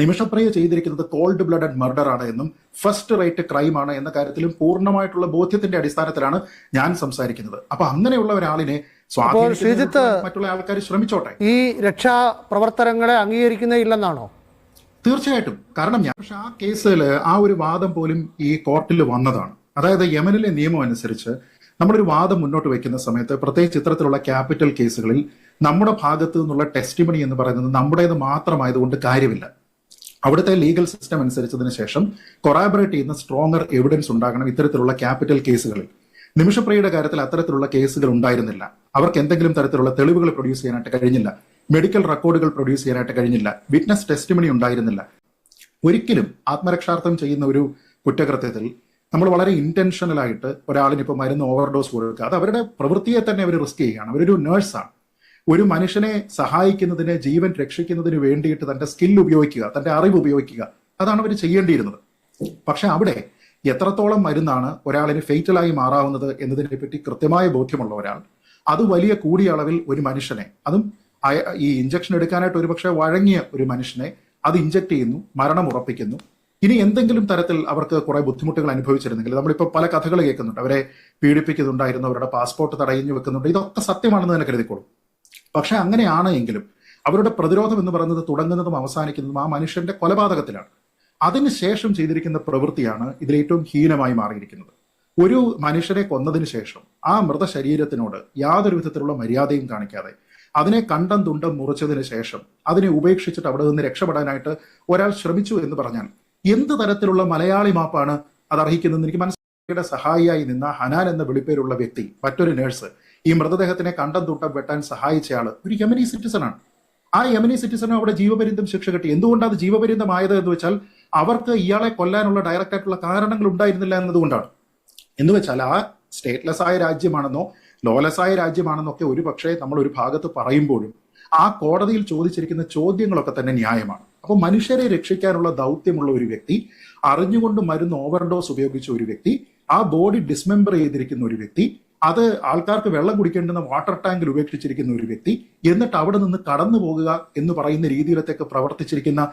നിമിഷപ്രിയ ചെയ്തിരിക്കുന്നത് cold blooded murder ആണ് എന്നും ഫസ്റ്റ് റേറ്റ് ക്രൈം ആണ് എന്ന കാര്യത്തിലും പൂർണ്ണമായിട്ടുള്ള ബോധ്യത്തിന്റെ അടിസ്ഥാനത്തിലാണ് ഞാൻ സംസാരിക്കുന്നത്. അപ്പൊ അങ്ങനെയുള്ള ഒരാളിനെ മറ്റുള്ള ആൾക്കാർ ശ്രമിച്ചോട്ടെ. ഈ രക്ഷാപ്രവർത്തനങ്ങളെ അംഗീകരിക്കുന്നതില്ലെന്നാണോ? തീർച്ചയായിട്ടും. കാരണം പക്ഷെ ആ കേസിൽ ആ ഒരു വാദം പോലും ഈ കോർട്ടിൽ വന്നതാണ്. അതായത് യമനിലെ നിയമം അനുസരിച്ച് നമ്മളൊരു വാദം മുന്നോട്ട് വെക്കുന്ന സമയത്ത്, പ്രത്യേകിച്ച് ഇത്തരത്തിലുള്ള ക്യാപിറ്റൽ കേസുകളിൽ, നമ്മുടെ ഭാഗത്തു നിന്നുള്ള ടെസ്റ്റിമണി എന്ന് പറയുന്നത് നമ്മുടേത് മാത്രമായതുകൊണ്ട് കാര്യമില്ല. അവിടുത്തെ ലീഗൽ സിസ്റ്റം അനുസരിച്ചതിന് ശേഷം കൊറാബറേറ്റ് ചെയ്യുന്ന സ്ട്രോങ്ങർ എവിഡൻസ് ഉണ്ടാകണം ഇത്തരത്തിലുള്ള ക്യാപിറ്റൽ കേസുകളിൽ. നിമിഷപ്രിയയുടെ കാര്യത്തിൽ അത്തരത്തിലുള്ള കേസുകൾ ഉണ്ടായിരുന്നില്ല. അവർക്ക് എന്തെങ്കിലും തരത്തിലുള്ള തെളിവുകൾ പ്രൊഡ്യൂസ് ചെയ്യാനായിട്ട് കഴിഞ്ഞില്ല, മെഡിക്കൽ റെക്കോർഡുകൾ പ്രൊഡ്യൂസ് ചെയ്യാനായിട്ട് കഴിഞ്ഞില്ല, വിറ്റ്നസ് ടെസ്റ്റിമണി ഉണ്ടായിരുന്നില്ല. ഒരിക്കലും ആത്മരക്ഷാർത്ഥം ചെയ്യുന്ന ഒരു കുറ്റകൃത്യത്തിൽ നമ്മൾ വളരെ ഇന്റൻഷനൽ ആയിട്ട് ഒരാളിന് ഇപ്പോൾ മരുന്ന് ഓവർഡോസ് കൊടുക്കുക, അത് അവരുടെ പ്രവൃത്തിയെ തന്നെ അവർ റിസ്ക് ചെയ്യുകയാണ്. അവരൊരു നേഴ്സാണ്. ഒരു മനുഷ്യനെ സഹായിക്കുന്നതിന്, ജീവൻ രക്ഷിക്കുന്നതിന് വേണ്ടിയിട്ട് തന്റെ സ്കിൽ ഉപയോഗിക്കുക, തന്റെ അറിവ് ഉപയോഗിക്കുക, അതാണ് അവർ ചെയ്യേണ്ടിയിരുന്നത്. പക്ഷെ അവിടെ എത്രത്തോളം മരുന്നാണ് ഒരാളിന് ഫെയ്റ്റലായി മാറാവുന്നത് എന്നതിനെ പറ്റി കൃത്യമായ ബോധ്യമുള്ള ഒരാൾ, അത് വലിയ കൂടിയ അളവിൽ ഒരു മനുഷ്യനെ, അതും ഈ ഇഞ്ചക്ഷൻ എടുക്കാനായിട്ട് ഒരുപക്ഷെ വഴങ്ങിയ ഒരു മനുഷ്യനെ അത് ഇഞ്ചക്ട് ചെയ്യുന്നു, മരണം ഉറപ്പിക്കുന്നു. ഇനി എന്തെങ്കിലും തരത്തിൽ അവർക്ക് കുറെ ബുദ്ധിമുട്ടുകൾ അനുഭവിച്ചിരുന്നെങ്കിൽ, നമ്മളിപ്പോൾ പല കഥകൾ കേൾക്കുന്നുണ്ട്, അവരെ പീഡിപ്പിക്കുന്നുണ്ടായിരുന്നു, അവരുടെ പാസ്പോർട്ട് തടഞ്ഞു വെക്കുന്നുണ്ട്, ഇതൊക്കെ സത്യമാണെന്ന് തന്നെ കരുതിക്കോളും. പക്ഷെ അങ്ങനെയാണ് എങ്കിലും അവരുടെ പ്രതിരോധം എന്ന് പറയുന്നത് തുടങ്ങുന്നതും അവസാനിക്കുന്നതും ആ മനുഷ്യന്റെ കൊലപാതകത്തിലാണ്. അതിനുശേഷം ചെയ്തിരിക്കുന്ന പ്രവൃത്തിയാണ് ഇതിലേറ്റവും ഹീനമായി മാറിയിരിക്കുന്നത്. ഒരു മനുഷ്യനെ കൊന്നതിന് ശേഷം ആ മൃതശരീരത്തിനോട് യാതൊരു വിധത്തിലുള്ള മര്യാദയും കാണിക്കാതെ അതിനെ കണ്ടം തുണ്ടം മുറിച്ചതിന് ശേഷം അതിനെ ഉപേക്ഷിച്ചിട്ട് അവിടെ നിന്ന് രക്ഷപ്പെടാനായിട്ട് ഒരാൾ ശ്രമിച്ചു എന്ന് പറഞ്ഞാൽ എന്ത് തരത്തിലുള്ള മലയാളി മാപ്പാണ് അത് അർഹിക്കുന്നതെന്ന് എനിക്ക് മനസ്സിലാക്കിയുടെ സഹായിയായി നിന്ന ഹനാൻ എന്ന വിളിപ്പേരുള്ള വ്യക്തി, മറ്റൊരു നേഴ്സ്, ഈ മൃതദേഹത്തിനെ കണ്ടം തുണ്ടം വെട്ടാൻ സഹായിച്ചയാൾ ഒരു യമനി സിറ്റിസൺ ആണ്. ആ യമനി സിറ്റിസണും അവിടെ ജീവപര്യന്തം ശിക്ഷ കിട്ടി. എന്തുകൊണ്ടാണ് ജീവപര്യന്തമായത് എന്ന് വെച്ചാൽ അവർക്ക് ഇയാളെ കൊല്ലാനുള്ള ഡയറക്റ്റ് ആയിട്ടുള്ള കാരണങ്ങൾ ഉണ്ടായിരുന്നില്ല എന്നതുകൊണ്ടാണ്. എന്ന് വെച്ചാൽ ആ സ്റ്റേറ്റ്ലെസ് ആയ രാജ്യമാണെന്നോ ലോലെസ് ആയ രാജ്യമാണെന്നൊക്കെ ഒരു പക്ഷേ നമ്മൾ ഒരു ഭാഗത്ത് പറയുമ്പോഴും ആ കോടതിയിൽ ചോദിച്ചിരിക്കുന്ന ചോദ്യങ്ങളൊക്കെ തന്നെ ന്യായമാണ്. അപ്പോൾ മനുഷ്യരെ രക്ഷിക്കാനുള്ള ദൗത്യമുള്ള ഒരു വ്യക്തി, അറിഞ്ഞുകൊണ്ട് മരുന്ന് ഓവർഡോസ് ഉപയോഗിച്ച ഒരു വ്യക്തി, ആ ബോഡി ഡിസ്മെമ്പർ ചെയ്തിരിക്കുന്ന ഒരു വ്യക്തി, അത് ആൾക്കാർക്ക് വെള്ളം കുടിക്കേണ്ടുന്ന വാട്ടർ ടാങ്കിൽ ഉപേക്ഷിച്ചിരിക്കുന്ന ഒരു വ്യക്തി, എന്നിട്ട് അവിടെ നിന്ന് കടന്നു പോകുക എന്ന് പറയുന്ന രീതിയിലത്തേക്ക് പ്രവർത്തിച്ചിരിക്കുന്ന